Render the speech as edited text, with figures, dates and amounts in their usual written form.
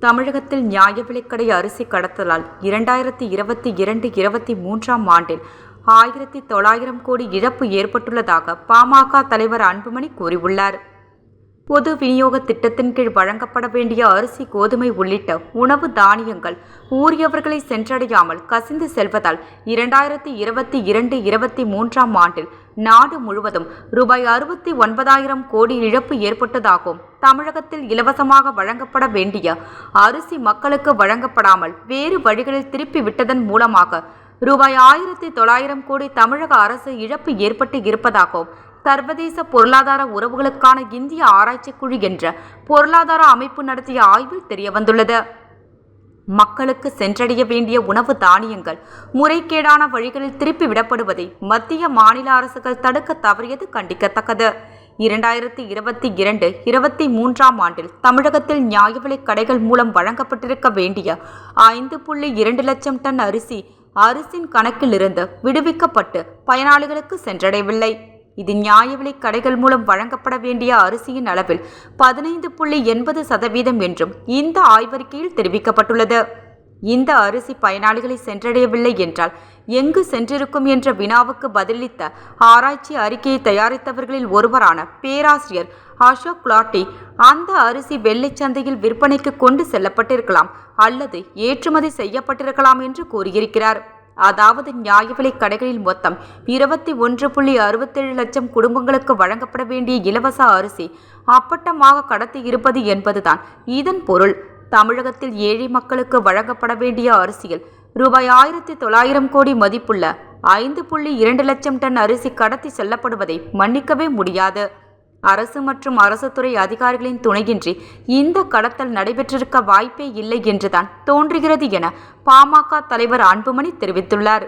தமிழகத்தில் நியாய விலைக்கடை அரிசி கடத்தலால் 2022-23ஆம் ஆண்டில் 1900 கோடி இழப்பு ஏற்பட்டுள்ளதாக பாமக தலைவர் அன்புமணி கூறியுள்ளார். பொது விநியோக திட்டத்தின் கீழ் வழங்கப்பட வேண்டிய அரிசி, கோதுமை உள்ளிட்ட உணவு தானியங்கள் ஊரியவர்களை சென்றடையாமல் கசிந்து செல்வதால் 2022-23ஆம் ஆண்டில் நாடு முழுவதும் ரூபாய் 69,000 கோடி இழப்பு ஏற்பட்டதாகவும், தமிழகத்தில் இலவசமாக வழங்கப்பட வேண்டிய அரிசி மக்களுக்கு வழங்கப்படாமல் வேறு வழிகளில் திருப்பி விட்டதன் மூலமாக ரூபாய் 1900 கோடி தமிழக அரசு இழப்பு ஏற்பட்டு இருப்பதாகவும் சர்வதேச பொருளாதார உறவுகளுக்கான இந்திய ஆராய்ச்சி குழு என்ற பொருளாதார அமைப்பு நடத்திய ஆய்வில் தெரியவந்துள்ளது. மக்களுக்கு சென்றடைய வேண்டிய உணவு தானியங்கள் முறைகேடான வழிகளில் திருப்பி விடப்படுவதை மத்திய, மாநில அரசுகள் தடுக்க தவறியது கண்டிக்கத்தக்கது. 2022-23ஆம் ஆண்டில் தமிழகத்தில் நியாய விலைக் கடைகள் மூலம் வழங்கப்பட்டிருக்க வேண்டிய 5.2 லட்சம் டன் அரிசியின் கணக்கிலிருந்து விடுவிக்கப்பட்டு பயனாளிகளுக்கு சென்றடையவில்லை. இது நியாய விலைக் கடைகள் மூலம் வழங்கப்பட வேண்டிய அரிசியின் அளவில் 15.80% என்றும் இந்த ஆய்வறிக்கையில் தெரிவிக்கப்பட்டுள்ளது. இந்த அரிசி பயனாளிகளை சென்றடையவில்லை என்றால் எங்கு சென்றிருக்கும் என்ற வினாவுக்கு பதிலளித்த ஆராய்ச்சி அறிக்கையை தயாரித்தவர்களில் ஒருவரான பேராசிரியர் அசோக் குலாட்டி, அந்த அரிசி வெள்ளை சந்தையில் விற்பனைக்கு கொண்டு செல்லப்பட்டிருக்கலாம் அல்லது ஏற்றுமதி செய்யப்பட்டிருக்கலாம் என்று கூறியிருக்கிறார். அதாவது நியாய விலைக் கடைகளில் மொத்தம் 21.67 லட்சம் குடும்பங்களுக்கு வழங்கப்பட வேண்டிய இலவச அரிசி அப்பட்டமாக கடத்தி இருப்பது என்பதுதான் இதன் பொருள். தமிழகத்தில் ஏழை மக்களுக்கு வழங்கப்பட வேண்டிய அரிசியில் ரூபாய் 1900 கோடி மதிப்புள்ள 5.2 லட்சம் டன் அரிசி கடத்தி செல்லப்படுவதை மன்னிக்கவே முடியாது. அரசு மற்றும் அரசு துறை அதிகாரிகளின் துணையின்றி இந்த கடத்தல் நடைபெற்றிருக்க வாய்ப்பே இல்லை என்றுதான் தோன்றுகிறது என பாமக தலைவர் அன்புமணி தெரிவித்துள்ளார்.